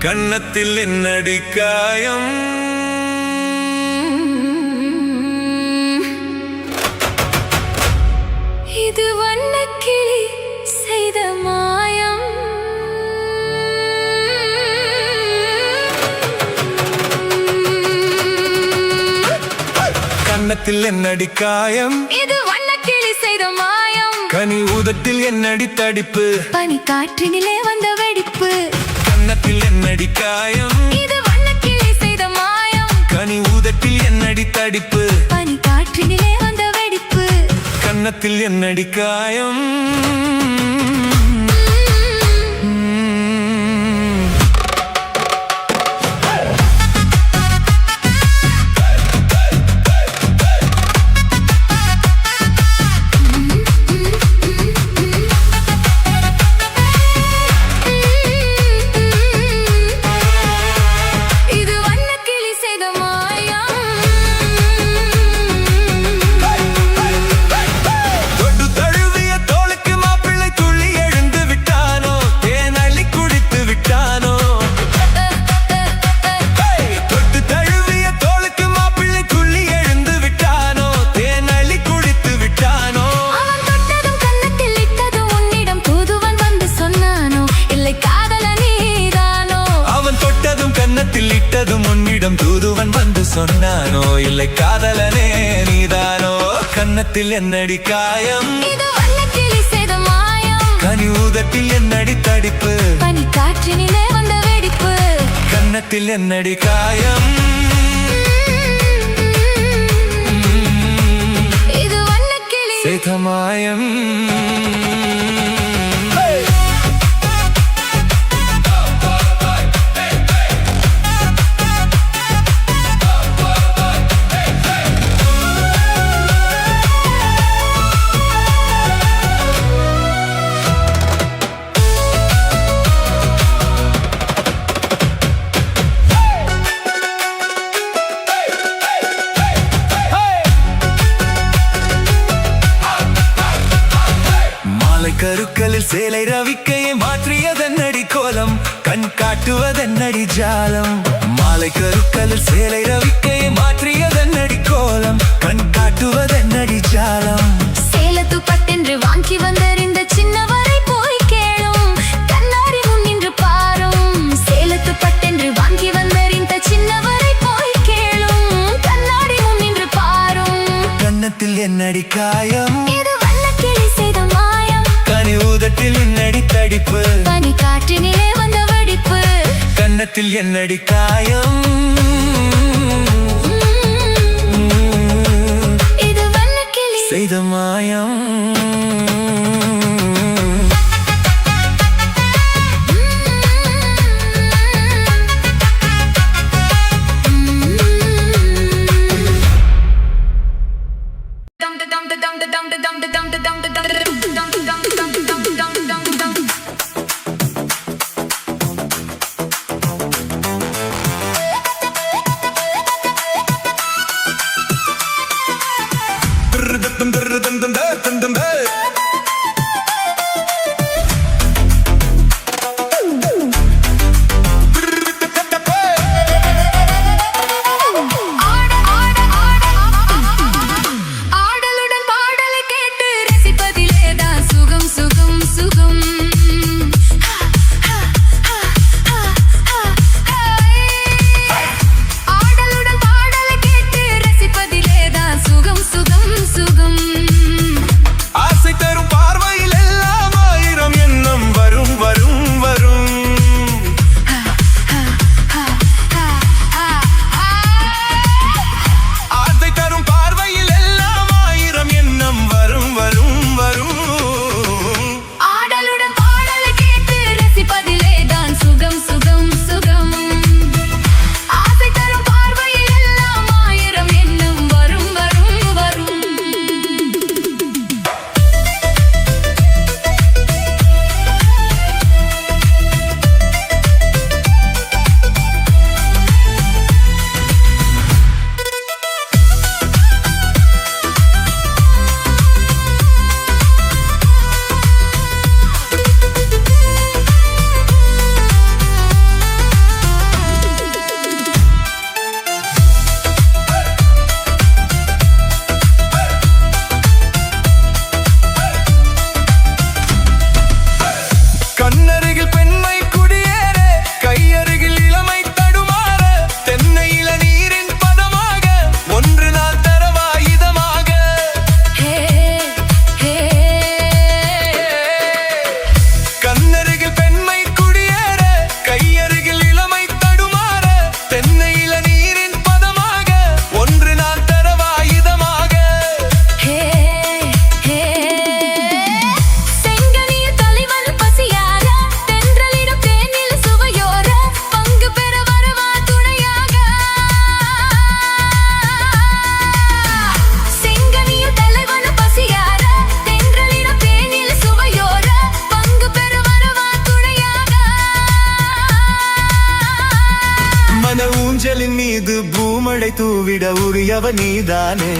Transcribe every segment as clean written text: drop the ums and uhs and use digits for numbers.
கன்னத்தில் என்னடி காயம்? இது வண்ணக்கிளி செய்த மாயம். கன்னத்தில் என்னடி காயம்? இது வண்ணக்கிளி செய்த மாயம். கனி உதட்டில் என்னடி தடிப்பு? பனி காற்றினிலே வந்த வெடிப்பு. கன்னத்தில் என்னடி காயம்? இது வண்ணக்கிளி செய்த மாயம். கனி உதட்டில் என்னடி தடிப்பு? பனி காற்றினிலே வந்த வெடிப்பு. கன்னத்தில் என்னடி காயம்? உன்னிடம் தூதுவன் வந்து சொன்னானோ, இல்லை காதலனே நீதானோ? கன்னத்தில் என்னடி காயம்? இது வண்ணக்கிளி செய்த மாயம். கனி உதட்டில் என்னடி தடிப்பு? பனி காற்றினிலே வந்த வெடிப்பு. கன்னத்தில் என்னடி காயம்? இது வண்ணக்கிளி செய்த மாயம். கருக்களில் சேலை ரவிக்கையை மாற்றியதென்னடி கோலம்? கண் காட்டுவதென்னடி ஜாலம்? மாலை கருக்களில் சேலை ரவிக்கையை மாற்றியதென்னடி கோலம்? கண் காட்டுவதென்னடி ஜாலம்? சேலத்து பட்டென்று வாங்கி வந்தறிந்த சின்னவரை போய் கேளும், கண்ணாடி முன் நின்று பாரும். சேலத்து பட்டென்று வாங்கி வந்தறிந்த சின்னவரை போய் கேளும், கண்ணாடி முன் நின்று பாரும். கன்னத்தில் என்னடி காயம்? இது வண்ணக்கிளி செய்த மாயம். கனி உதட்டில் என்னடி தடிப்பு? பனி காற்றினிலே வந்த வெடிப்பு. கன்னத்தில் என்னடி காயம்? இது வண்ணக்கிளி செய்த மாயம். உலகத்தின் மீது பூமழை தூவிட உரியவ நீதானே.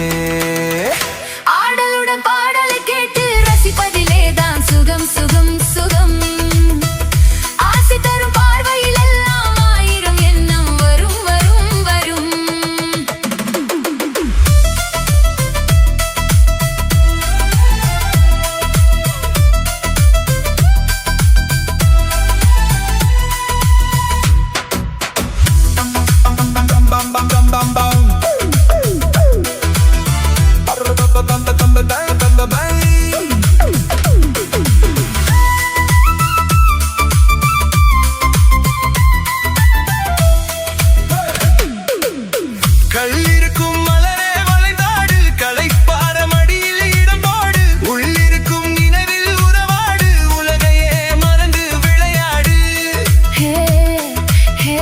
ஆடலுடன் பாடலை கேட்டு ரசிப்பதிலேதான் சுகம் சுகம் சுகம். ஆசை தரும் பார்வையில் எல்லாம் ஆயிரம் எண்ணம் வரும் வரும் வரும். கள்ளிருக்கும் மலரே வளைந்தாடு, களைப்பார மடியில் இடம் போடு, உள்ளிருக்கும் நினைவில் உறவாடு, உலகையே மறந்து விளையாடு. ஹே ஹே.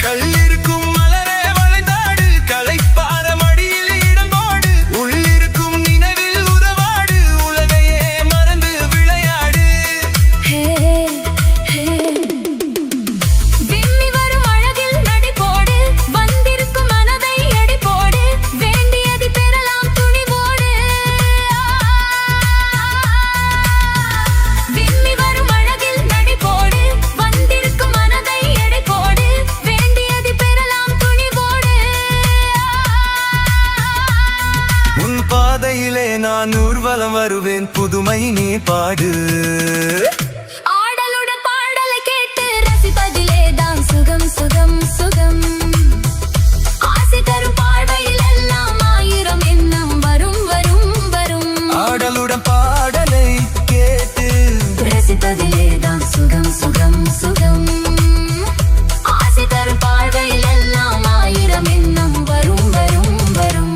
கள்ளிருக்கும் மலரே வளைந்தாடு, களைப்பார மடியில் இடம் போடு, உள்ளிருக்கும் நினைவில் உறவாடு, உலகையே மறந்து விளையாடு. ஹே ஹே. விம்மி வரும் அழகில் நடி போடு, வந்திருக்கும் மனதை எடை போடு, வேண்டியதை பெறலாம் துணிவோடு. விம்மி வரும் அழகில் நடி போடு, வந்திருக்கும் மனதை எடை போடு, வேண்டியதை பெறலாம் துணிவோடு. உன் பாதையிலே நான் ஊர்வலம் வருவேன், புதுமை நீ பாடு. ஆடலுடன் பாடலை கேட்டு ரசிப்பதிலேதான் சுகம் சுகம் சுகம். ஆசை தரும் பார்வையில் எல்லாம் ஆயிரம் எண்ணம் வரும் வரும் வரும். ஆடலுடன் பாடலை கேட்டு ரசிப்பதிலேதான் சுகம் சுகம் சுகம். ஆசை தரும் பார்வையில் எல்லாம் ஆயிரம் எண்ணம் வரும் வரும் வரும்.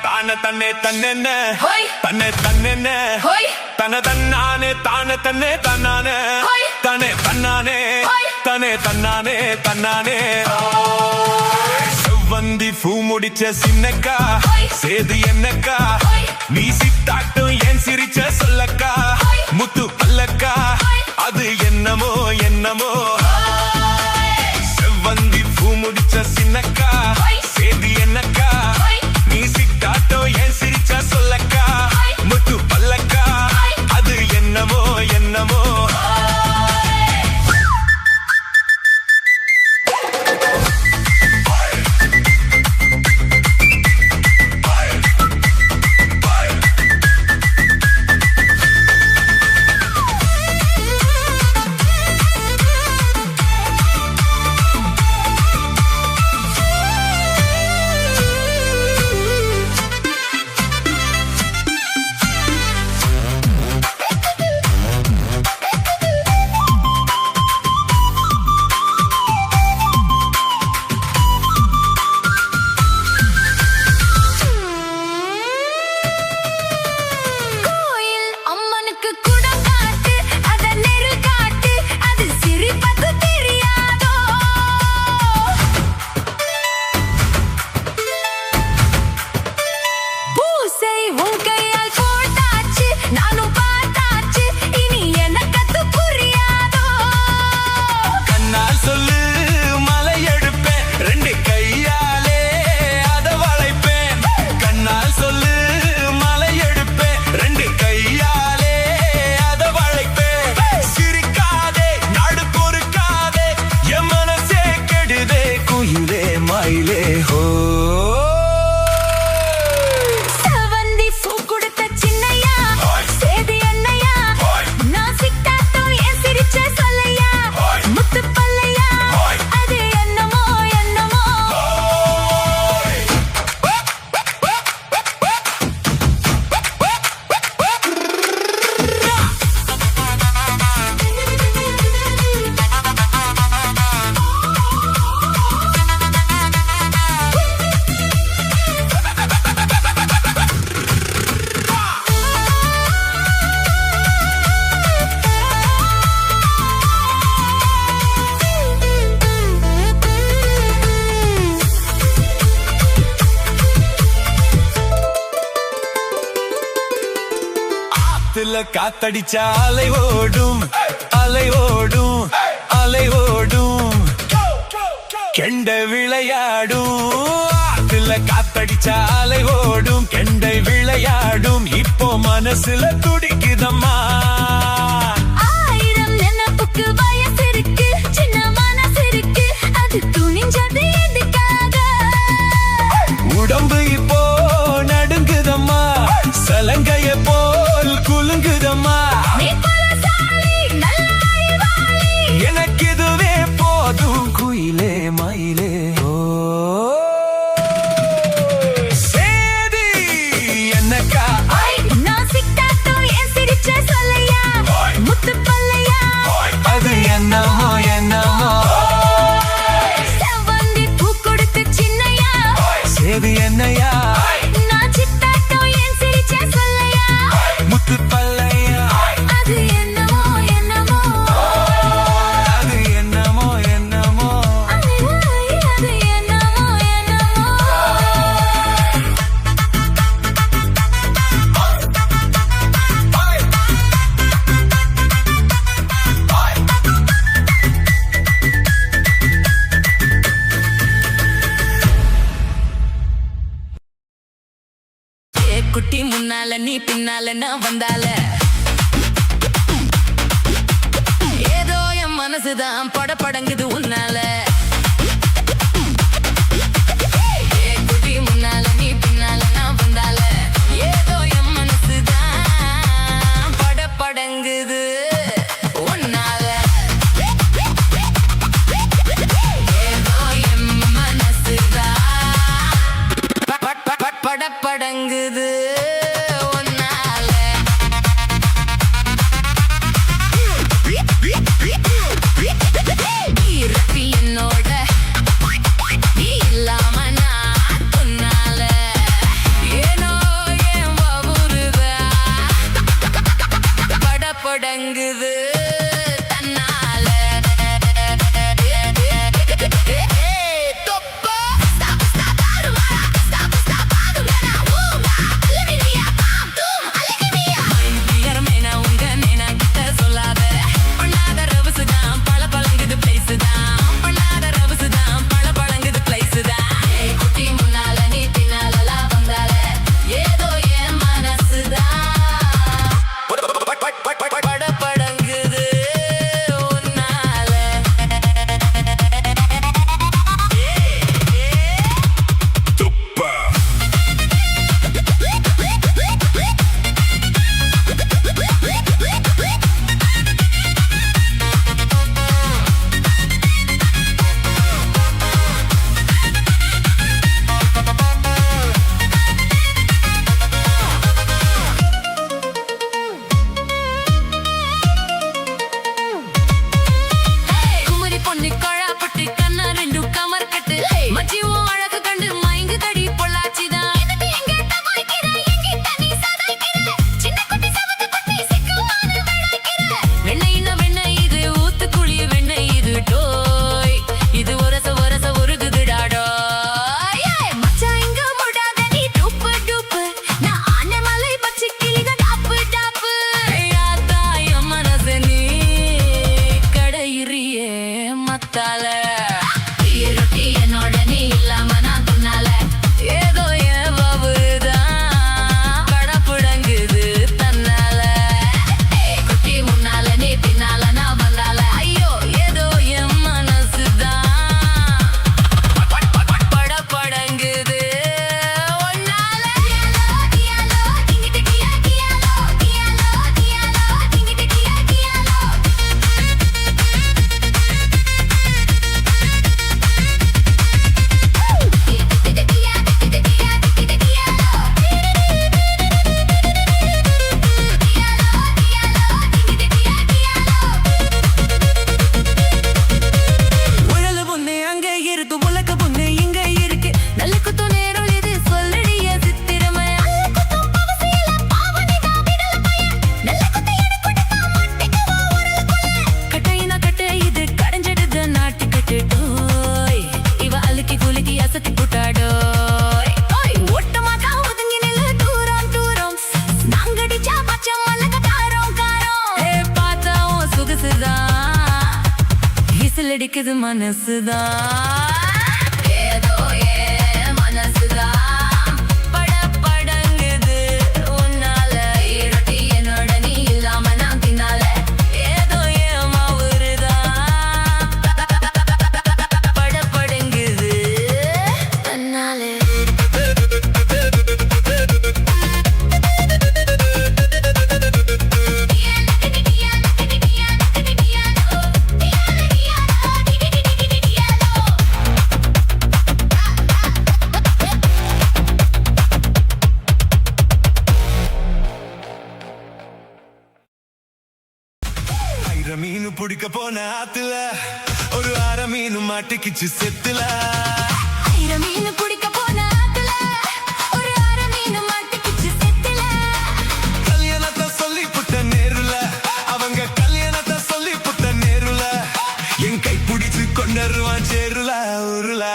தான தன்னே தன்னென்ன ஹோய். தன்னை தன்னென்ன ஹோய். தன தன்னானே தான தன்னே தன்னானே ஹோய். தனே தன்னானே ஹோய். தனே தன்னானே தன்னானே. செவ்வந்தி பூ முடிச்ச சின்னக்கா, ஹோய். சேது என்னக்கா, ஹோய். நீ சித்தாட்டும் ஏன் சிரிச்ச சொல்லக்கா, ஹோய். முத்து பல்லக்கா, ஹோய். அது என்னமோ என்னமோ. செவ்வந்தி பூ முடிச்ச சின்னக்கா, ஹோய். சேது என்னக்கா, ஹோய். நீ சித்தாட்டோ ஏன் சிரிச்ச சொல்லக்கா, ஹோய். முத்து பல்லக்கா, ஹோய். அது என்னமோ என்னமோ. ஆத்துல காத்தடிச்சா அலை ஓடும் அலை ஓடும் அலை ஓடும் கெண்டை விளையாடும் ஆத்துல காத்தடிச்சா அலை ஓடும் கெண்டை விளையாடும் இப்போ மனசுல துடிக்குதம்மா ஆயிரம் நினைப்புக்கு வயசு இருக்கு சின்ன மனசு இருக்கு அது துணிஞ்சது எதுக்காக உடம்பு இப்போ நடுங்குதம்மா சலங்கைய போல் குலுங்குதம்மா நீ பலசாலி நல்ல அறிவாளி எனக்கு இதுவே போதும் குயிலே மயிலே ஓ சேதி என்னக்கா நான் சிக்காட்டோ என் சிரிச்ச சொல்லையா முத்து பல்லையா அது என்னமோ என்னமோ செவ்வந்தி பூ கொடுத்த சின்னையா சேதி என்னையா நான் சித்தாட்டோ என் சிரிச்ச சொல்லையா முத்து பல்லையா அது என்னமோ என்னமோ அது என்னமோ என்னமோ அது என்னமோ என்னமோ ஏ குட்டி முன்னால நீ பின்னால நான் வந்தால ஏதோ என் மனசுதான் படபடங்குது உன்னால ஏ குட்டி முன்னால நீ பின்னால நான் வந்தால ஏதோ என் மனசுதான் படபடங்குது உன்னால ஏதோ என் மனசுதான் படபடங்குது உன்னால ரப்பி என்னோட துடிக்குது மனசுதான் ஏதோ ஏன் மனசுதான் படபடங்குது உன்னால இருட்டி என்னோட நீ இல்லாம நான் பின்னால ஏதோ ஏமா வருதான் படபடங்குது தன்னாலே மீன் பிடிக்க போன ஆத்துல ஒரு அரை மீன் மாட்டிக்கிச்சு செத்துல மீன் பிடிக்க போன ஆத்துல ஒரு அரை மீன் மாட்டிக்கிச்சு செத்துல கல்யாணத்தை சொல்லி புட்ட நேருல அவங்க கல்யாணத்தை சொல்லி புட்ட நேருல என் கை பிடிச்சு கொண்டருவான் சேருல ஊருல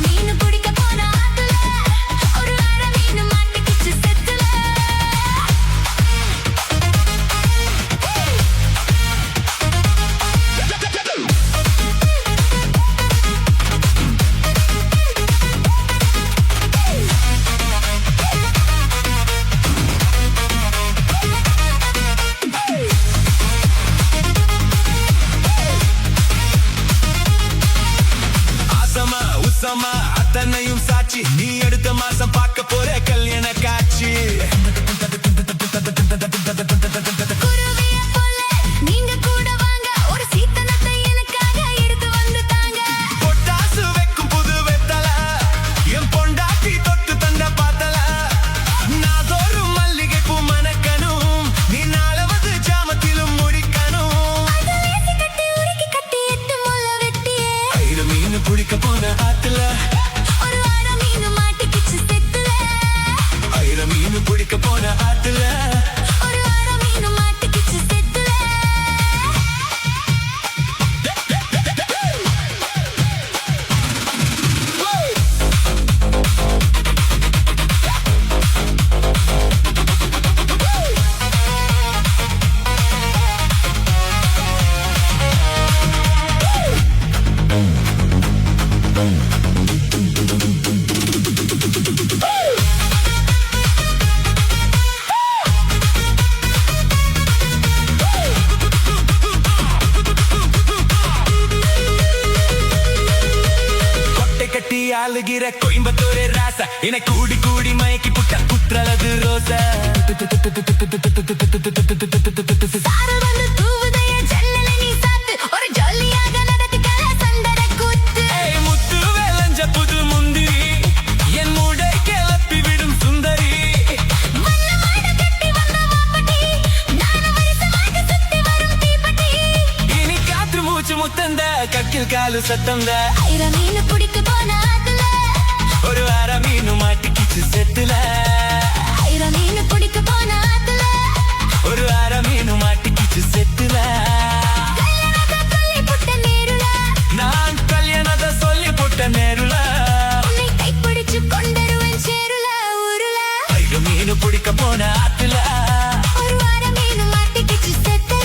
மீன் பிடிக்க போன ஆத்துல ஒரு அரை மீன் மாட்டிக்கிச்சு செத்துல உசமா அத்தனையும் சாட்சி நீ அடுத்த மாசம் பார்க்க போற கல்யாண காட்சி குருவிய போல நீங்க கூட வாங்க ஒரு சீத்தனத்தை எனக்காக எடுத்து வந்துட்டாங்க பொட்டாசு வைக்கும் புது வெத்தல என் பொண்டாட்டி தொட்டு தந்த பாத்தல நாதொரு மல்லிகை பூ மணக்கணும் நீ நாளவது ஜாமத்திலும் முடிக்கணும் கட்டி உருக்கி கட்டி எட்டு முள்ள வெட்டியே மீன் பிடிக்க போன ஆத்துல ஒரு அரை மீன் மாட்டிக்கிச்சு செத்துல மீன் பிடிக்க போன ஆத்துல ஒரு அரை மீன் மாட்டிக்கிச்சு செத்துல கட்டி ஆளுகிற கோயம்புத்தூர் ராசா என்னை கூடி கூடி மயக்கி புட்ட குற்றலது ரோசா சாரல் வந்து தூவுதைய ஜன்னலை நீ சாத்து ஒரு ஜாலியாக நடத்திக்கல சண்டர கூத்து முத்து வேலஞ்ச புது முந்திரி என் மூடை கிளப்பி விடும் சுந்தரி மல்ல மாடு கட்டி வந்த மாப்பட்டி நானும் வருஷமாக சுத்தி வரும் தீப்பட்டி இனி காற்று மூச்சு முத்தந்த கக்கில் காலு சத்தந்த மீன் பிடிக்க போன ஆத்துல ஒரு அரை மீன் மாட்டிக்கிச்சு செத்துல மீன் பிடிக்க போன ஆத்துல ஒரு அரை மீன் மாட்டிக்கிச்சு செத்துல கல்யாணத்தை சொல்லி புட்ட நேருல நான் கல்யாணத்தை சொல்லி புட்ட நேருல உன்னை கைப்பிடிச்சு கொண்டருவன் சேருல ஊருல மீன் பிடிக்க போன ஆத்துல ஒரு அரை மீன் மாட்டிக்கிச்சு செத்துல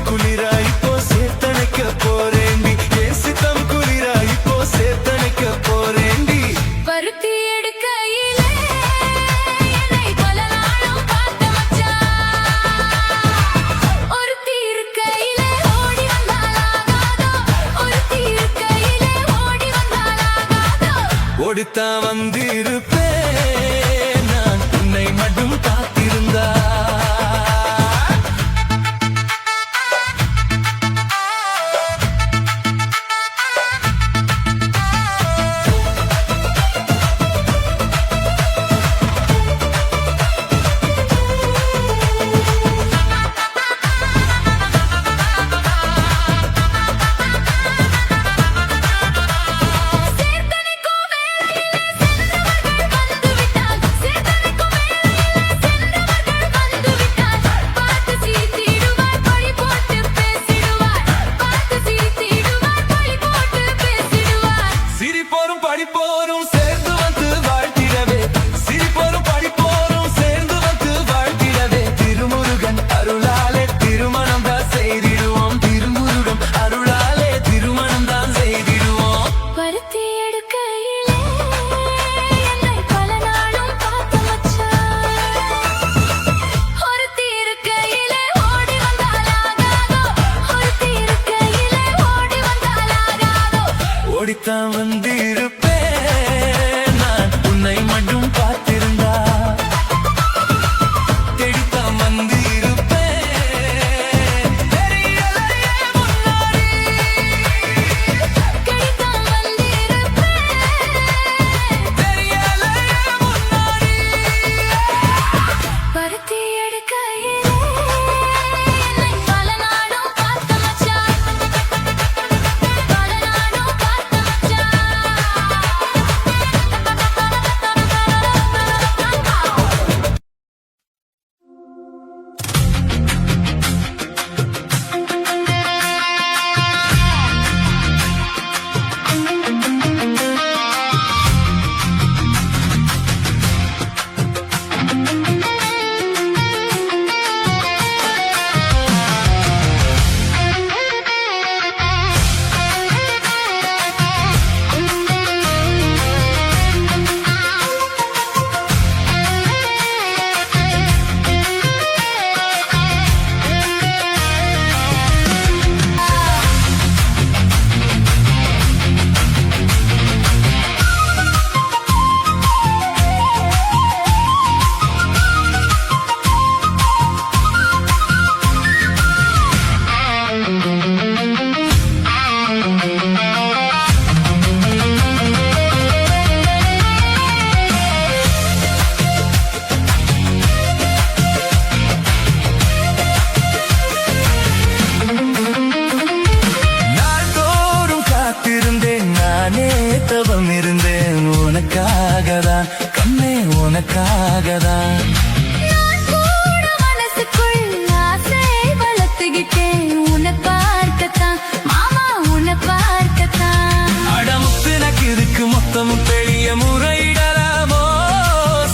குளிரா இப்போ சேர்த்தணைக்க போறேண்டி என் சித்தம் குளிரா இப்போ சேர்த்தணைக்க போறேண்டி பருத்தி எடுக்கையிலே என்னை பல நாளும் பார்த்த மச்சான். ஒருத்தி இருக்கையிலே ஓடி வந்தாலாகாதோ, ஒருத்தி இருக்கையிலே ஓடி வந்தாலாகாதோ. ஓடித்தான் வந்திருப்பேன் நான் உன்னை மட்டும் காத்திருந்தா சேர்த்தனைக்கும் வேளையிலே சென்றவர்கள் வந்துவிட்டால், சேர்த்தனைக்கும் வேளையிலே சென்றவர்கள் வந்துவிட்டால், பார்த்து சிரித்திடுவார், பழி போட்டு பேசிடுவார். பார்த்து சிரித்திடுவார், பழி போட்டு பேசிடுவார். சிரிப்போரும் படிப்போரும் சேர்ந்து வந்து வாழ்த்திடவே சிரிப்போரும் படிப்போரும் சேர்ந்து வந்து வாழ்த்திடவே திருமுருகன் அருளாலே திருமணம் தான் செய்திடுவோம் திருமுருகன் அருளாலே திருமணம் தான் செய்திடுவோம் பருத்தி எடுக்கையிலே என்னை பல நாளும் பார்த்த மச்சான். ஒருத்தி இருக்கையிலே ஓடி வந்தாலாகாதோ, ஒருத்தி இருக்கையிலே ஓடி வந்தாலாகாதோ. ஓடித்தான் வந்திருப்பேன் நான் உன்னை மட்டும் பார்த்திருந்தா தேடித்தான் வந்திருப்பேன் தெரியலையே முன்னாடி கடிதம் வந்திருப்பேன், தெரியலையே முன்னாடி பருத்தி எடுக்கையிலே என்னை பல நாளும் பார்த்த மச்சான். பல நாளும் பார்த்த மச்சான். நாள்தோறும் காத்திருந்தேன் நானே தவம் இருந்தேன் உனக்காகதான் கண்ணே உனக்காகதான் நான் கூட மனசுக்குள் ஆசை வளர்த்துக்கிட்டேன் உன்னை பார்க்கத்தான் மாமா உன்னை பார்க்கத்தான். அடமுத்து எனக்கு இதுக்கு மொத்தமும் பெரிய முறையிடலாமோ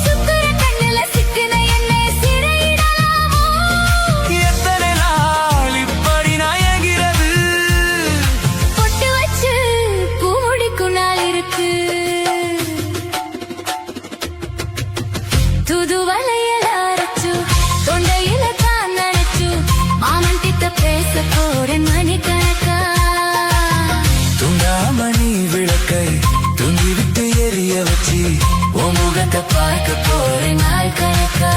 சுத்துற கண்ணுல சிக்கின என்னை சிறையிடலாமோ? எத்தனை நாள் இப்படி நாயகிறது பொட்டு வச்சு பூ முடிக்கும் நாள் இருக்கு. துது வலையில அரைச்சு தொண்டையில தான் நினைச்சு மாமன் கிட்ட பேச போறேன் மணிக்கணக்கா. துண்டாமணி விளக்கை தூங்கிவிட்டு எரிய வச்சு உன் முகத்தை பார்க்க போறேன் நாள் கணக்கா.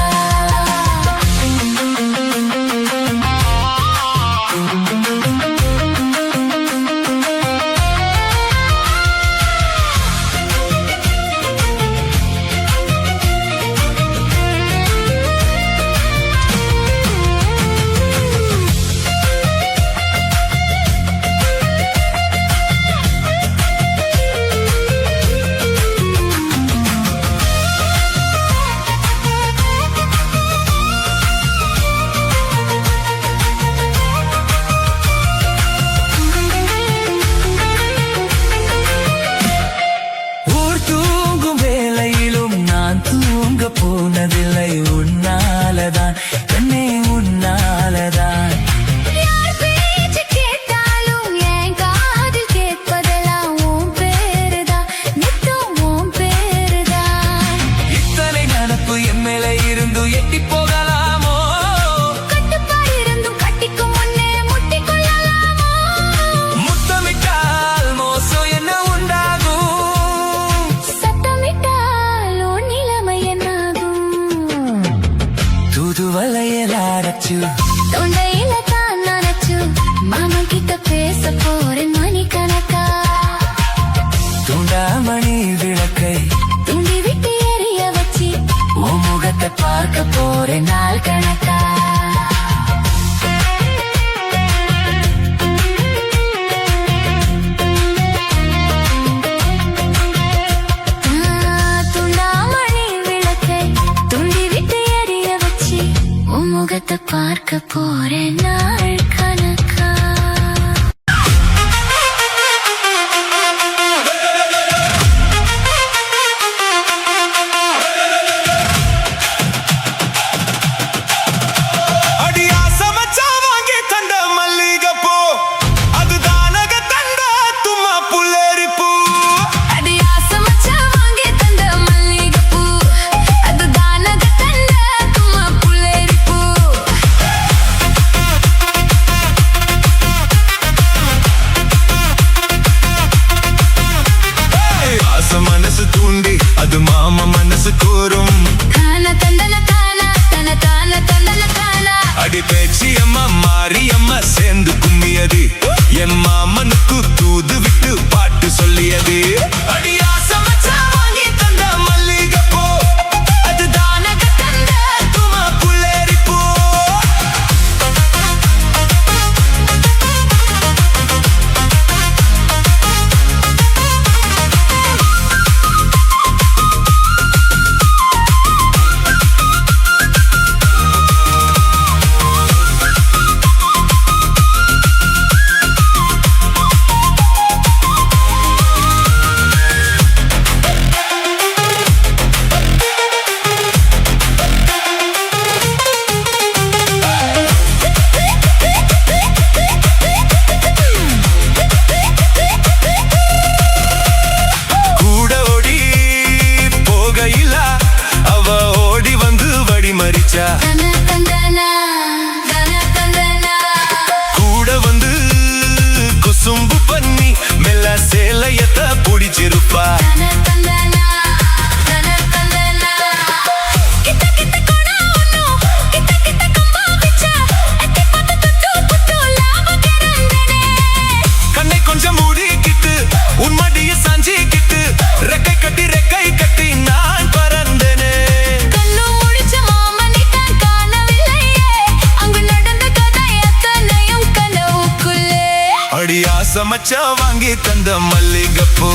அடியா சமைச்சா வாங்கி தந்த மல்லிகைப்பூ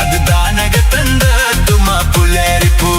அது தானக தந்த துமா புள்ளரிப்பூ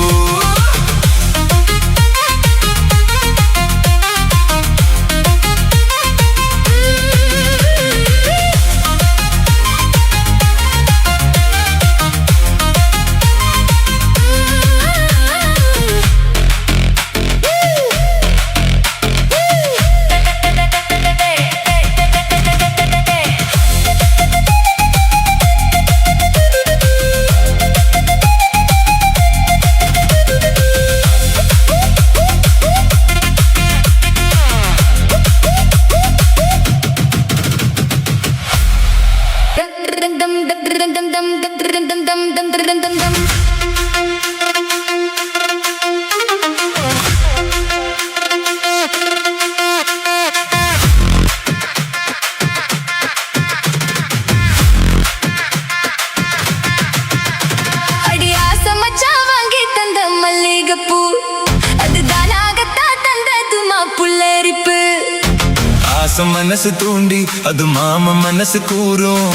ஆசம் மனசு தூண்டி அது மாம மனசு கூறும்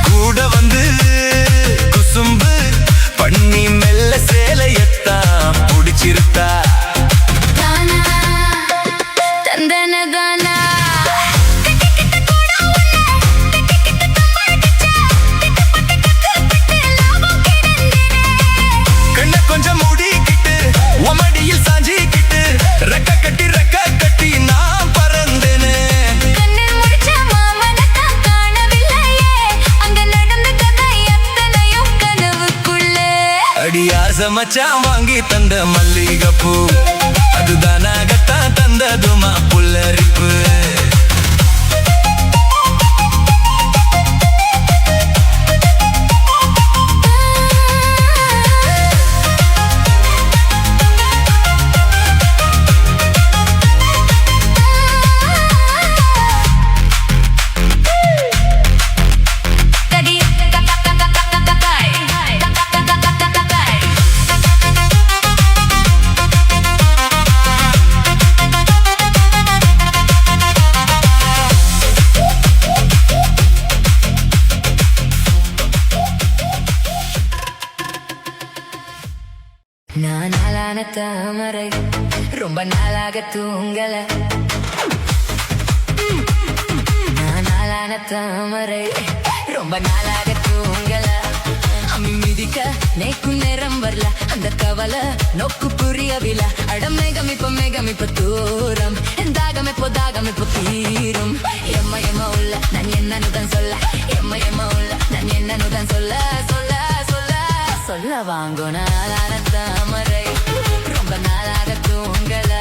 கூட வந்து குசும்பு பண்ணி மெல்ல சேலையத்தான் புடிச்சிருத்தா கண்ண கொஞ்சம் மூடிக்கிட்டு ஒமடியில் சாஞ்சிக்கிட்டு ரெக்க கட்டி நான் பறந்தேனே மச்சான் வாங்கி தந்த மல்லிகைப்பூ அதுதானாகத்தான் தந்ததுமா புல்லரிப்பு நான் நாளான தாமரை ரொம்ப நாளாக தூங்கல நான் நாளான தாமரை ரொம்ப நாளாக தூங்கல அம்மி மிதிக்க நேக்கும் நேரம் வரல அந்த கவலை நோக்கு புரியவில்லை அட மேகம் இப்ப தூரம் தாகம் இப்போ தீரும் எம்ம உள்ள நான் என்னன்னு தான் சொல்ல எம்ம உள்ள நான் என்னன்னு தான் சொல்ல வாங்கோ நாளான தாமரை ரொம்ப நாளாக தூங்கல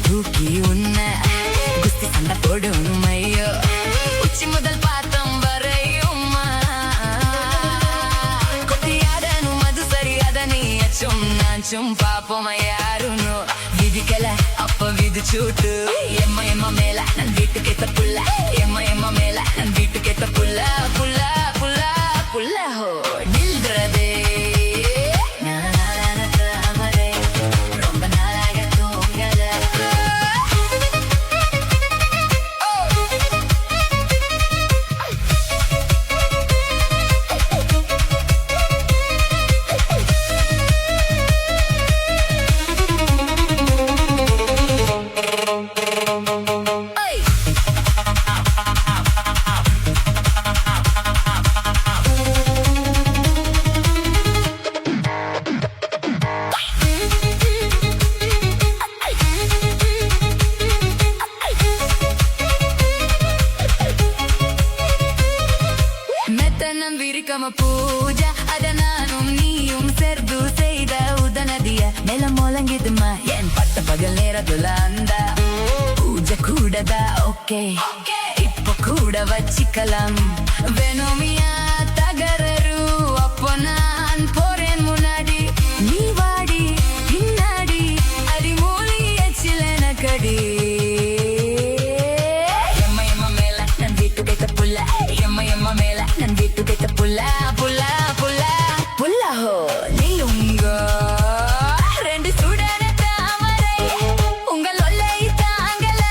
தூக்கி உன்ன குஸ்தி சண்டை போடணும் ஐயோ உச்சி முதல் பாத்தம் வரையும் கொட்டியாடனும் அது சரி அத நீ నాంచుం పాపమ యారును విధికల అప్ప విధి చూటు ఎమ్మ ఎమ్మ మేల నన్ వీటుకెత్త పుల్ల ఎమ్మ ఎమ్మ మేల నన్ వీటుకెత్త పుల్ల పుల్ల పుల్ల పుల్ల హో నిల్ద్రదే விரிக்கம பூஜா அத நானும் நீயும் சேர்ந்து செய்த உதனதிய நிலம் முழங்கிதுமா என் பட்ட பகல் நேரத்துல அந்த பூஜை கூடதா ஓகே இப்ப கூட வச்சிக்கலாம் வேணுமியா தகரரு அப்போ நான் போறேன் முன்னாடி நீ வாடி பின்னாடி அடிமூலி எச்சிலன கடி పుల్లా పుల్లా పుల్లా పుల్లా హో నిలుంగో ரெண்டு சுடன தாமரை உங்கள் ஒல்லை தாங்கல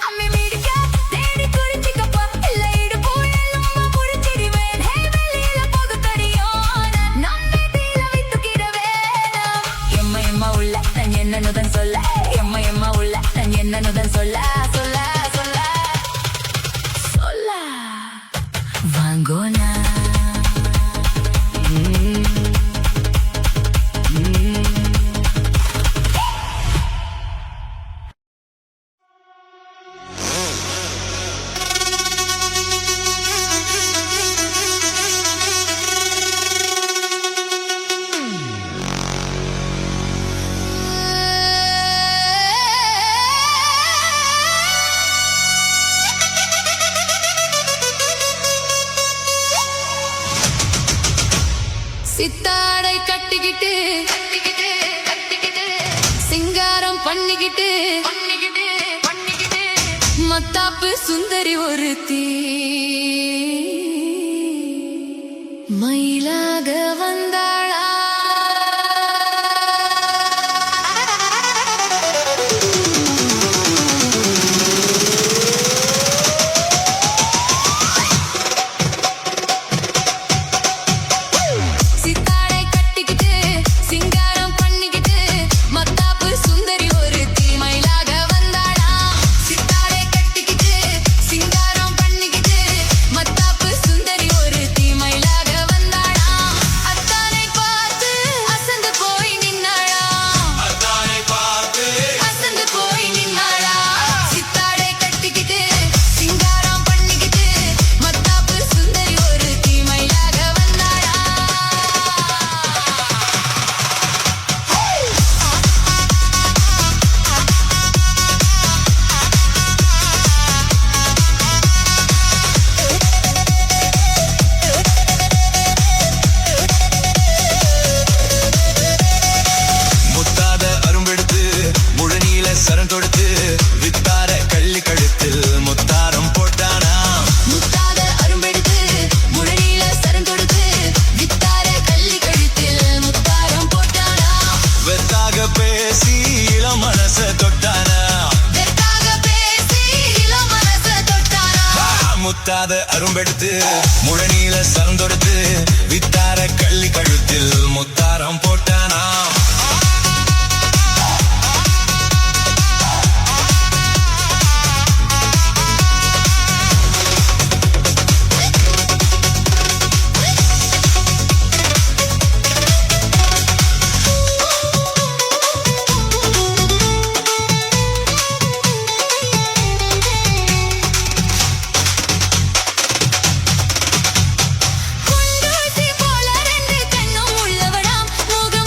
அம்மி மீடிக்க தேடி குறிச்சிக்கப்போ இல்ல இடுப்பு எலும்ப புடிச்சிடுவேன் ஹே வெளியில போக தெரியும் நான் வீட்டில வித்துக்கிட வேணும் எம்மா எம்மா உள்ள நான் என்னன்னுதான் சொல்ல எம்மா எம்மா உள்ள நான் என்னன்னுதான் சொல்ல சொல்ல சொல்ல சொல்ல வாங்கோனா சித்தாடை கட்டிக்கிட்டு சிங்காரம் பண்ணிக்கிட்டு மத்தாப்பு சுந்தரி ஒருத்தி மயிலாக வந்தாளா முத்தாத அரும்பெடுத்து முழநீல சரந்தொடுத்து வித்தார கள்ளி கழுத்தில் முத்தாரம் போட்டானா போல ரெண்டு கண்ணும் உள்ளவடாம் முகம்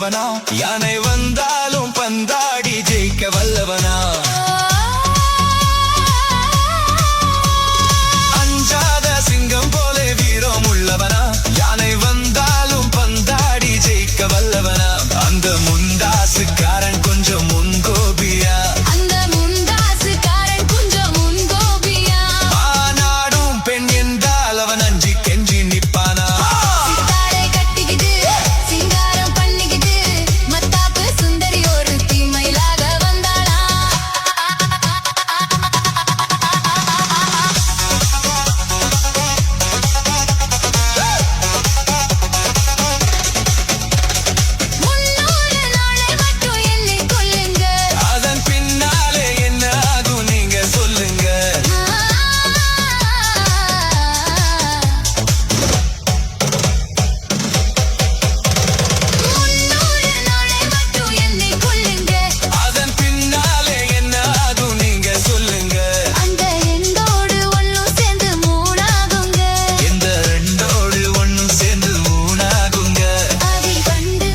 உள்ளவனா யானை வந்தாலும் பந்தாடி ஜெயிக்க வல்லவனா அஞ்சாத சிங்கம் போல வீரம் உள்ளவனா யானை வந்தாலும் பந்தாடி ஜெயிக்க வல்லவனா அந்த முண்டாசுக்காரன் கொஞ்சம் முன்கோபியா அந்த முண்டாசுக்காரன் கொஞ்சம் முன்கோபியா ஆனாடும் பெண் என்றால் அவன் அஞ்சி கெஞ்சி நிப்பானா சித்தாடை கட்டிக்கிட்டு சிங்காரம் பண்ணிக்கிட்டு மத்தாப்பு சுந்தரி ஒரு தீமையிலாக வந்தாளா முன்னூறு நாளை மட்டும் எண்ணிக் கொள்ளுங்க அதன் பின்னாலே என்ன ஆகும் நீங்க சொல்லுங்க முன்னூறு நாளை மட்டும் எண்ணிக் கொள்ளுங்க அதன் பின்னாலே என்ன ஆகும் நீங்க சொல்லுங்க அந்த எண்டோடு ஒன்னும் சேர்ந்து மூணாகுங்க இந்த ரெண்டோடு ஒண்ணும் சேர்ந்து மூணாகுங்க அதை கண்டு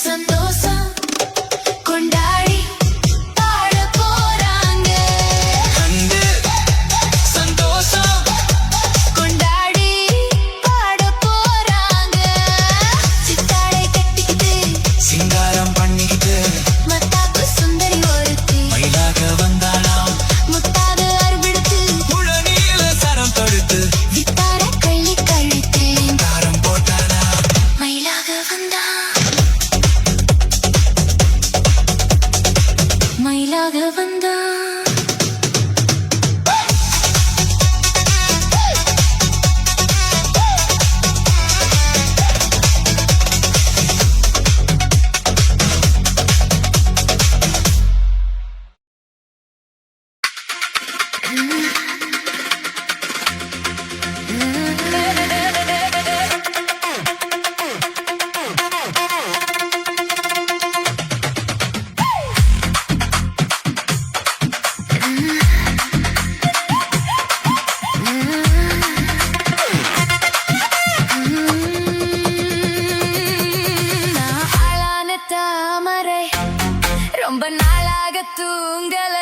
சந்தோஷம் கொண்டாடி பாட போறாங்க கண்டு சந்தோஷம் கொண்டாடி பாட போறாங்க சித்தாடை கட்டிக்கிட்டு சிங்காரம் பண்ணிக்கிட்டு மத்தாப்பு சுந்தரி ஒருத்தி மயிலாக வந்தாளாம் முத்தாக அருவெடுத்து முழநீல சரம் தொடுத்து வித்தார கள்ளி கழித்தேன் தாரம் போட்டானா மயிலாக வந்தா மயிலாக வந்தா நான் ஆளான தாமரை ரொம்ப நாளாக தூங்கல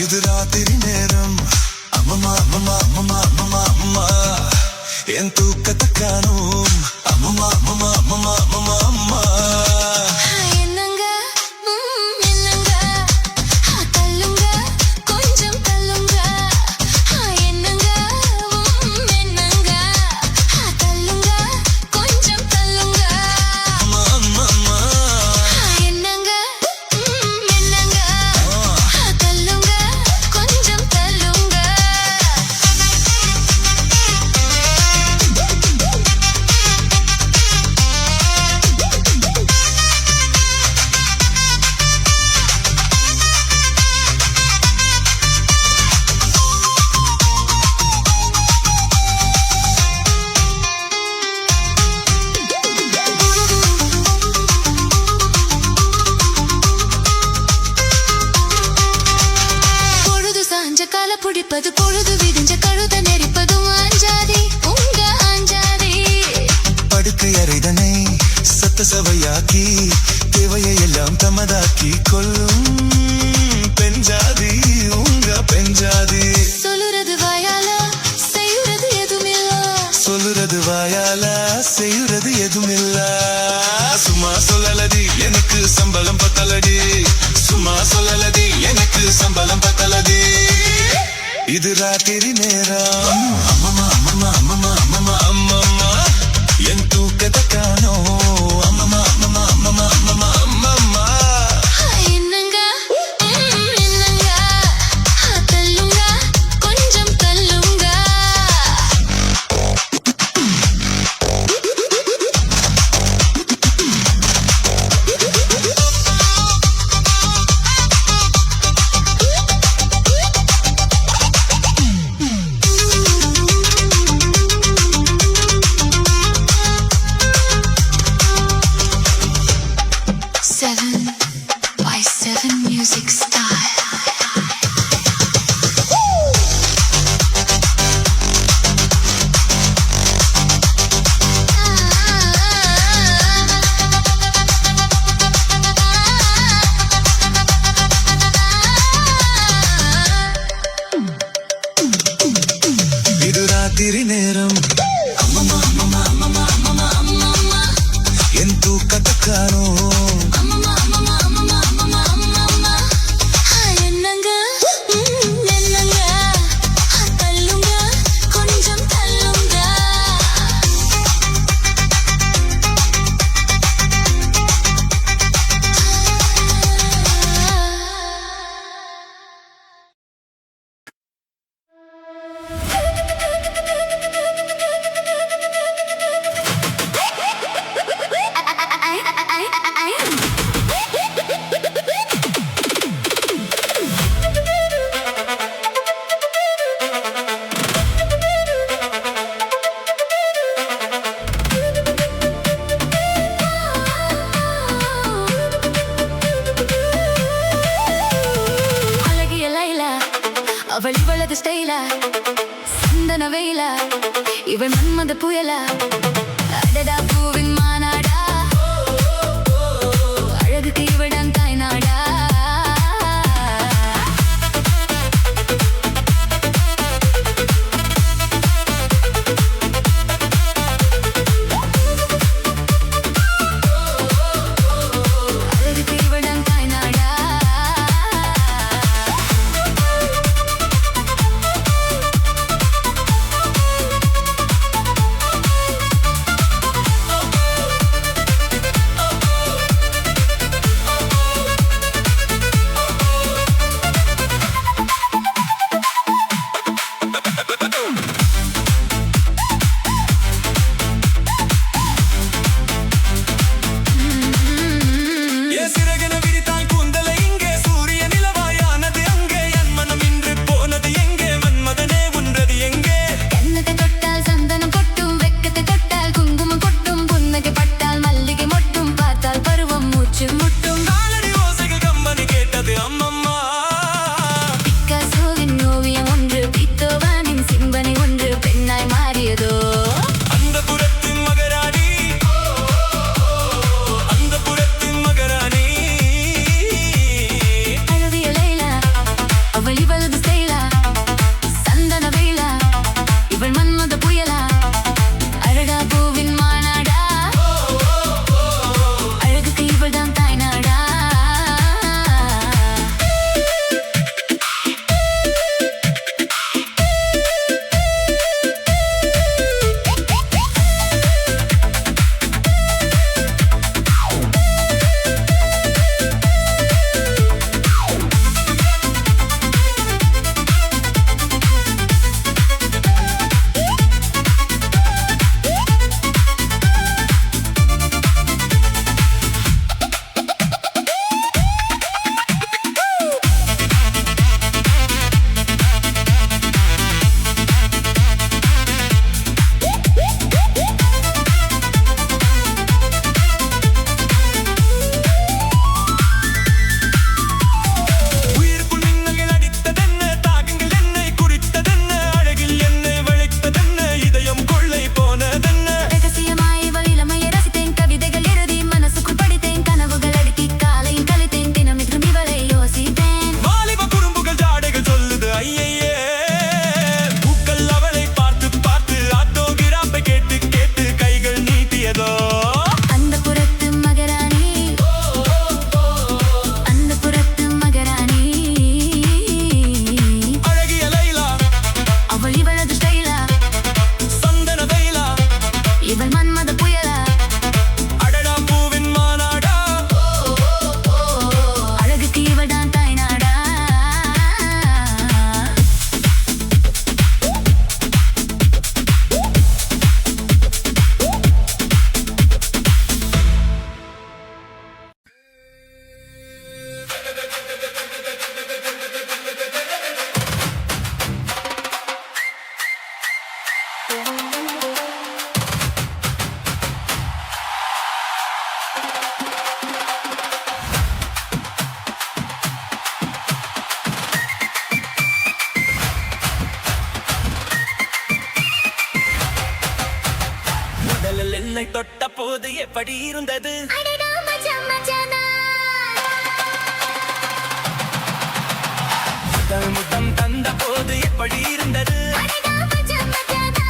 இது ராத்திரி நேரம் அம்மம்மா அம்மம்மா அம்மம்மா அம்மம்மா அம்மா என் தூக்கத்தை காணும் அம்மம்மா அம்மம்மா அம்மம்மா அம்மம்மா அம்மா என்னங்க என்னங்க தள்ளுங்க கொஞ்சம் தள்ளுங்க என்னங்க என்னங்க தள்ளுங்க கொஞ்சம் தள்ளுங்க அம்மா அம்மா அம்மா என்னங்க என்னங்க தள்ளுங்க கொஞ்சம் தள்ளுங்க பொழுது சாஞ்ச கால பிடிப்பது பொழுது விடிஞ்ச கழுத நெரிப்பதும் ஆஞ்சாதி உங்க ஆஞ்சாதி படுக்கை அறைதனை சத்த சவையாக்கி தேவையை எல்லாம் தமதாக்கி கொள்ளும் பெஞ்சாதி உங்க பெஞ்சாதி சொல்லுறது வாயால செய்யுறது எதுமில்ல சொல்லுறது வாயால செய்யுறது எதுமில்ல சும்மா சொல்லலடி எனக்கு சம்பளம் பத்தலடி சும்மா சொல்லலடி எனக்கு சம்பளம் பத்தலடி இது ராத்திரி நேரம் அம்மம்மா அம்மம்மா அம்மம்மா அம்மம்மா அம்மம்மா என் தூக்கத்தை காணோம் அம்மம்மா அம்மம்மா அம்மம்மா அம்மம்மா அம்மம்மா என்னங்க என்னங்க தள்ளுங்க கொஞ்சம் தள்ளுங்க Seven by seven music style. இது ராத்திரி நேரம் அம்மம்மா அம்மம்மா அம்மம்மா அம்மம்மா அம்மம்மா என் தூக்கத்தை காணோம் என்னங்க என்னங்க தள்ளுங்க கொஞ்சம் தள்ளுங்க அழகிய லைலா அவள் இவளது ஸ்டைலா சந்தன வெயிலா இவள் மன்மத புயலா அடடா பூவின் மாநாடா அழகுக்கு இவடன் தாய் நாடா அழகுக்கு இவடன் தாய் நாடா போது எப்படி இருந்தது அடடா மஜா மஜானா முதல் முத்தம் தந்த போது எப்படி இருந்தது அடடா மஜா மஜானா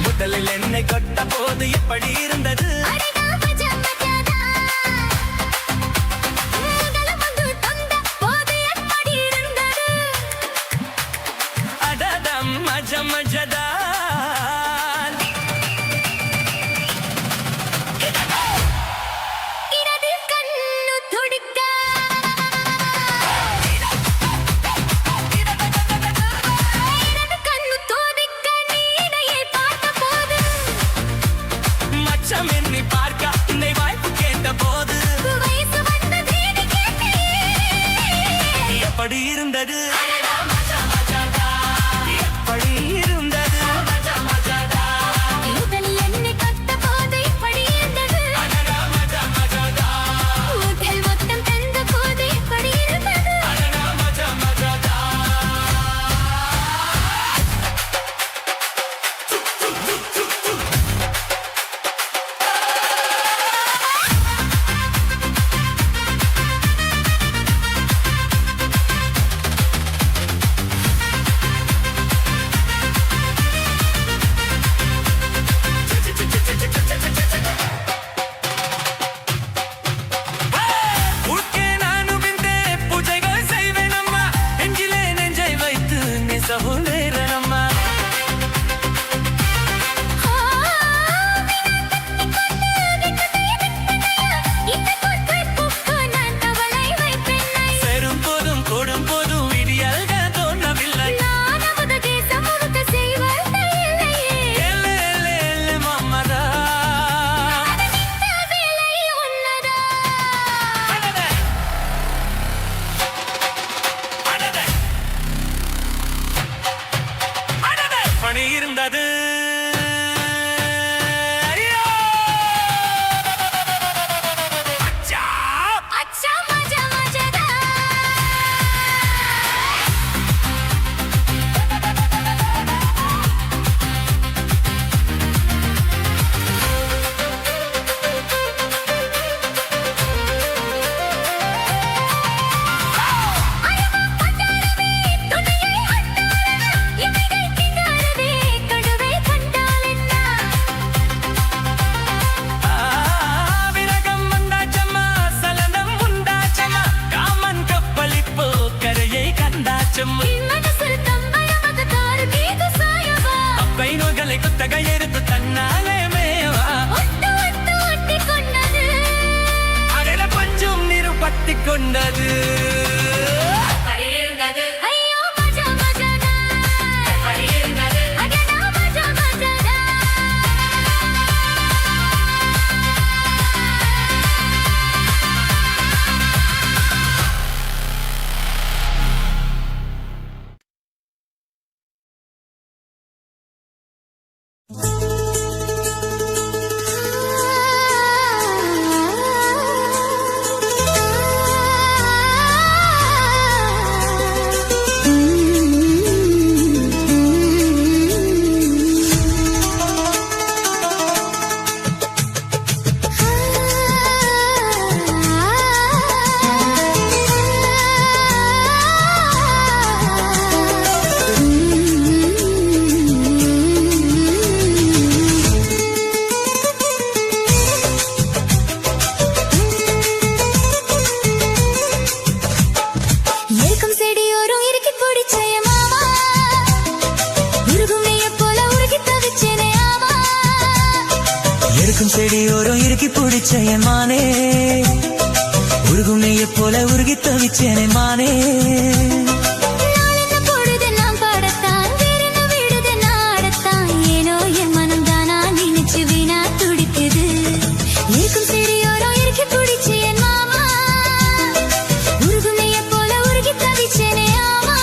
முதலில் என்னை கொட்ட போது எப்படி இருந்தது அடடா மஜா மஜானா உங்கலம் வந்து தந்த போது எப்படி இருந்தது அடடம் மஜ மஜதா இடது கண்ணு துடிக்க இடது கண்ணு துடிக்க நீடையை பார்த்த போது மச்சம் என்னை பார்க்க உன்னை வாய்ப்பு கேட்ட போது வயசு வந்த தேடி கேட்டேன் எப்படி இருந்தது எப்படி இருந்தது முதலில் என்னை கட்ட போது இப்படி இருந்தது முதல் மொத்தம் தந்த போது இப்படி இருந்தது உட்கே நானும் இந்த பூஜைகள் செய்வேன் அம்மா நெஞ்சிலே நெஞ்சை வைத்து நெசவுலேறன் அம்மா இந்த கொற்றை பூக்கு நான் தவளை வைப்பெண்ணை பெரும் போதும் கூடும் போதும் விடியல்கள் தோன்றவில்லை நான் அமுத தேசம் முழுக்க செய்வது இல்லையே எல்லே எல்லே எல்லே மம்மதா இந்த வேலை உன்னதா அடடே அடடே அடடே பணி இருந்தது ஐயோ! அச்சா! அச்சா மஜா மஜதா அழகா பட்டாரமே துணையை அட்டாரமே இமைகள் திண்டாரதே கடுவை கண்டால் என்ன விரகம் வந்தாச்சம்மா சலனம் உண்டாச்சம்மா காமன் கப்பலிப்போ கரையை கண்டாச்சம்மா மனசில் தம்பளமது தாரு கீது சாயவா அப்பை நோய்களை குத்தகை எடுத்து தன்னாலே மேவா ஒட்டு ஒட்டு ஒட்டி கொண்டது அடல பஞ்சும் நிருபத்தி கொண்டது ஐயோ மஜா மஜானா அடடா மஜா மஜானா இருக்கும் செடியோரும் இறுக்கி பிடிச்சய மாமா உருகும் நெய்ய போல உருகி தவிச்சேனே ஆமா இருக்கும் செடியோரம் இறுக்கி பிடிச்ச என் மானே உருகும் நெய்ய போல உருகி தவிச்சேனே மானே நாள் என்ன பொழுது நாம் பாடத்தான் வேற என்ன விடுது நாடத்தான் ஏனோ என் மனம் தானா நினைச்சு வீணா துடிக்குது இருக்கும் செடியோரம் இறுக்கி பிடிச்ச என் மாமா உருகும் நெய்ய போல உருகி தவிச்சேனே ஆமா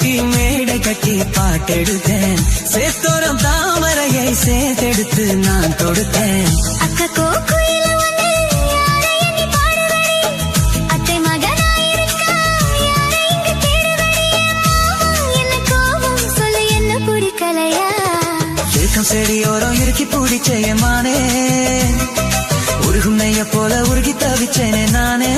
கட்டி மேடை கட்டி பாட்டெடுத்தேன் சேத்தோரம் தாமரையை சேர்த்தெடுத்து நான் தொடுத்தேன் அக்கா கோயில வந்து யாரை எண்ணி பாடுவடி அத்தை மகனாயிருக்கா யாரை இங்கு தேடுவடி என்ன கோபம் சொல்லு என்ன பிடிக்கலையா இருக்கும் செடியோரம் இறுக்கி பிடிச்ச என் மானே உருகும் நெய்ய போல உருகி தவிச்சேனே நானே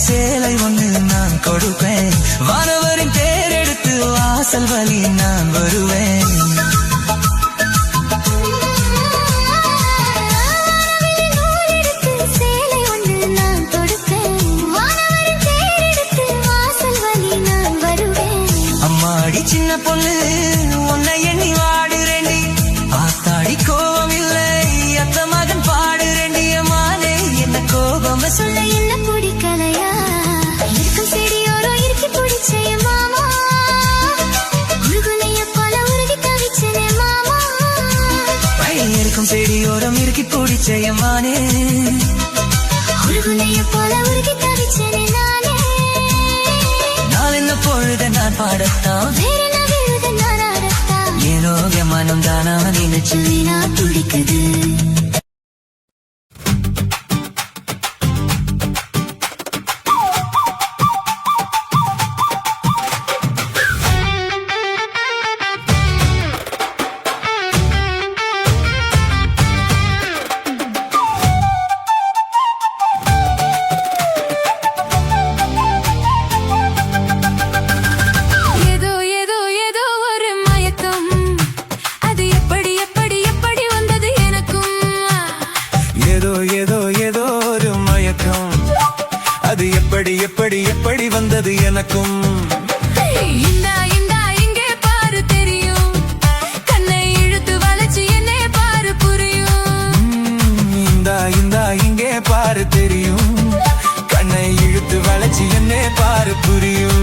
சேலை ஒன்று நான் கொடுப்பேன் வானவரின் பேரெடுத்து வாசல் வழி நான் வருவேன் சேலை ஒன்று நான் தொடுப்பேன் வானவரின் பேரெடுத்து வாசல் வழி நான் வருவேன் அம்மாடி சின்ன பொண்ணு உன்னை எண்ணி வாடுறேண்டி ஆத்தாடி கோபம் இல்லை அத்த மகன் பாடுறேண்டி அம்மானே என்ன கோபம் சொல்ல என்ன பிடிக்கலையா இருக்கும் செடியோரோ இறுக்கி பிடிச்ச என் மாமா உருகுனைய போல உருகி தவிச்சனே மாமா இருக்கும் செடியோரம் இறுக்கி பிடிச்ச என் மானே உருகுனைய போல உருகி தவிச்சனே நானே நான் என்ன பொழுத நான் பாடத்தான் வேற என்ன விழுத நான் ஆடத்தான் ஏனோ என் மனம் தானா நினைச்சு வீணா துடிக்குது எப்படி வந்தது எனக்கும் இங்கே பாரு தெரியும் கண்ணை இழுத்து வளைச்சு என்னே பாரு புரியும் இந்தா இங்கே பாரு தெரியும் கண்ணை இழுத்து வளைச்சு என்னே பாரு புரியும்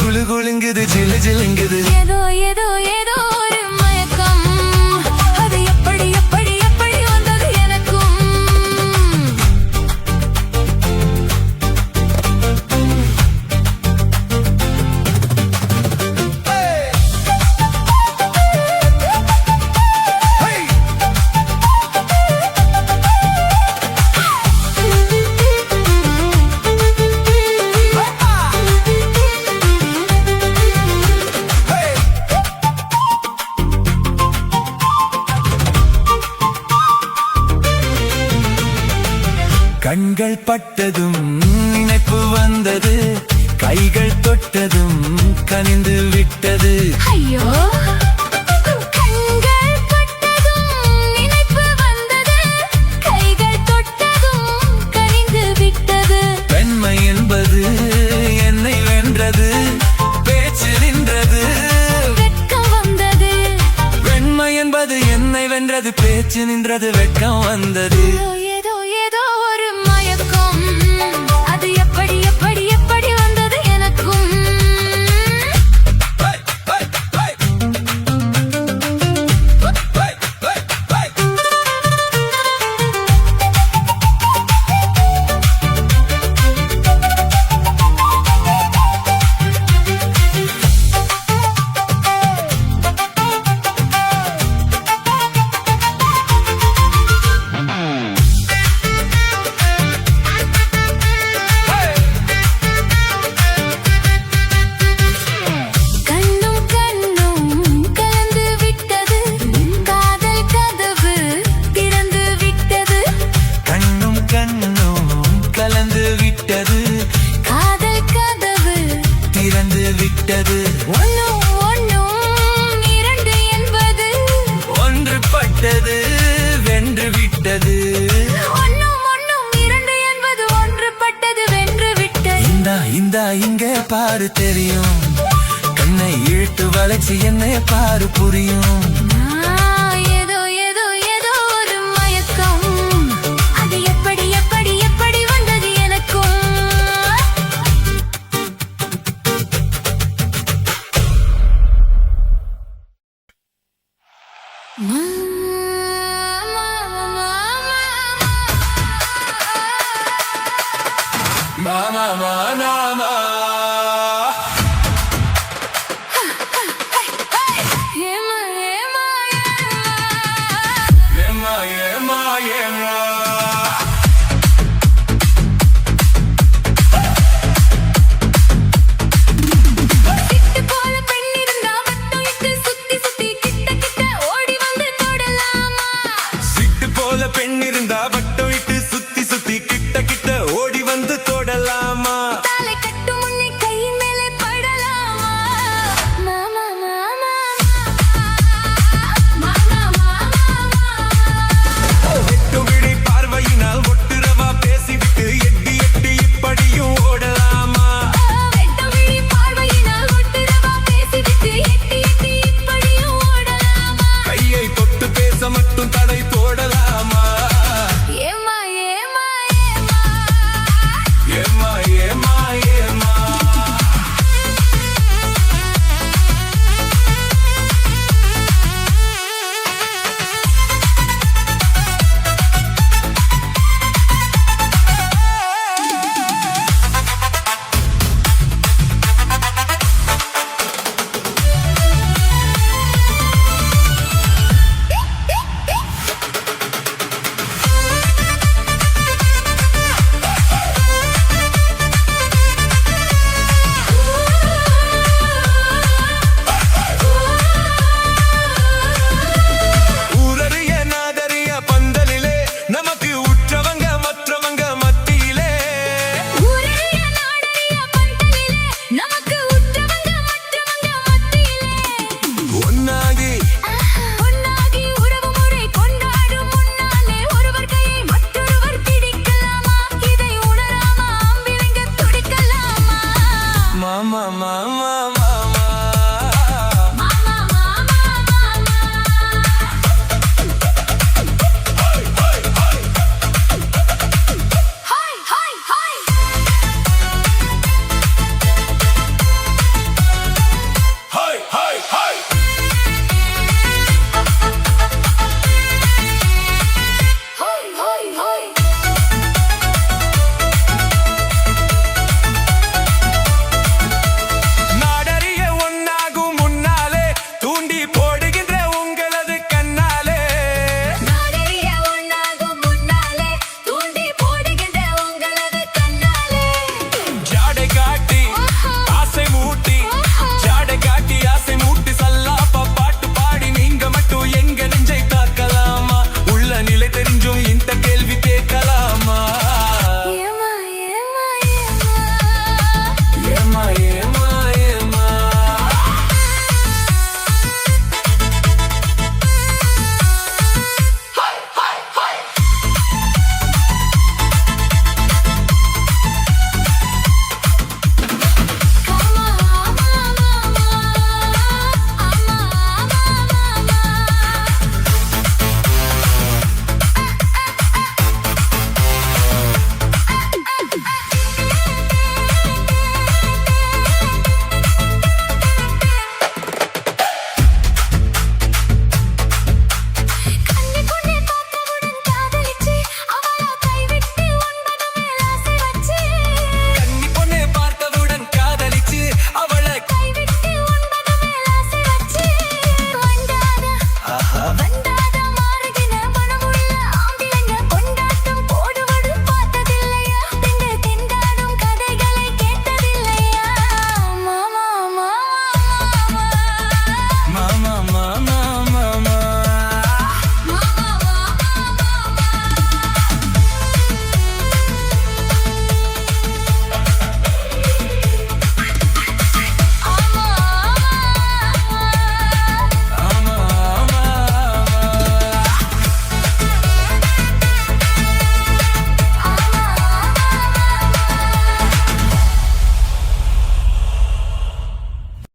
குளு குலுங்குது ஜிலு ஜிலுங்குது ஏதோ ஒரு மயக்கம் அது எப்படி வந்தது எனக்கும் கண்கள் பட்டதும் நினைப்பு வந்தது கைகள் தொட்டதும் கனிந்து விட்டது ஐயோ கண்கள் பட்டதும் நினைப்பு வந்தது கைகள் தொட்டதும் கனிந்து விட்டது பெண்மை என்பது என்னை வென்றது பேச்சு நின்றது வெட்கம் வந்தது பெண்மை என்பது என்னை வென்றது பேச்சு நின்றது வெட்கம் வந்தது ஏதோ ஒரு மயக்கம் அது எப்படி வந்தது எனக்கும் வந்தா இங்க பாரு தெரியும், கண்ணை இழுத்து வளைச்சு என்னை பாரு புரியும். ஏதோ ஏதோ ஏதோ ஒரு மயக்கம், அது எப்படி எப்படி எப்படி வந்தது எனக்கும். மாமா மாமா ஏமா ஏமா ஏமா ஏமா ஏமா சிட்டு போல பெண் இருந்தா வட்டம் இட்டு சுத்தி சுத்தி கிட்ட கிட்ட ஓடி வந்து தொடலாமா. சிட்டு போல பெண் இருந்தா வட்டம் இட்டு சுத்தி சுத்தி கிட்ட கிட்ட ஓடி வந்து தொடலாமா. தாலை கட்டு முன்னே கை மேலே படலாமா. மாமா மாமா மாமா மாமா எட்டு விழி பார்வையினால் ஒட்டுரவா பேசிவிட்டு எட்டி எட்டி இப்படியும் ஓடலாமா. வெட்ட விழி பார்வையினால் ஒட்டுரவா பேசிவிட்டு எட்டி எட்டி இப்படியும் ஓடலாமா. கையை தொட்டு பேச மட்டும் தடை போடலாமா. ஏமா ஏமா ஏமா ஏமா ஏமா ஏமா ஊரறிய நாதறிய பந்தலிலே நமக்கு உற்றவங்க மற்றவங்க மத்தியிலே. ஊரறிய நாடறிய பந்தலிலே நமக்கு உற்றவங்க மற்றவங்க மத்தியிலே. ஒன்னாகி ஒன்னாகி உறவு முறை கொண்டாடும் முன்னாலே ஒருவர் கையை மற்றொருவர் பிடிக்கலாமா. இதை உணராம அம்பிளைங்க துடிக்கலாமா. மாமா மாமா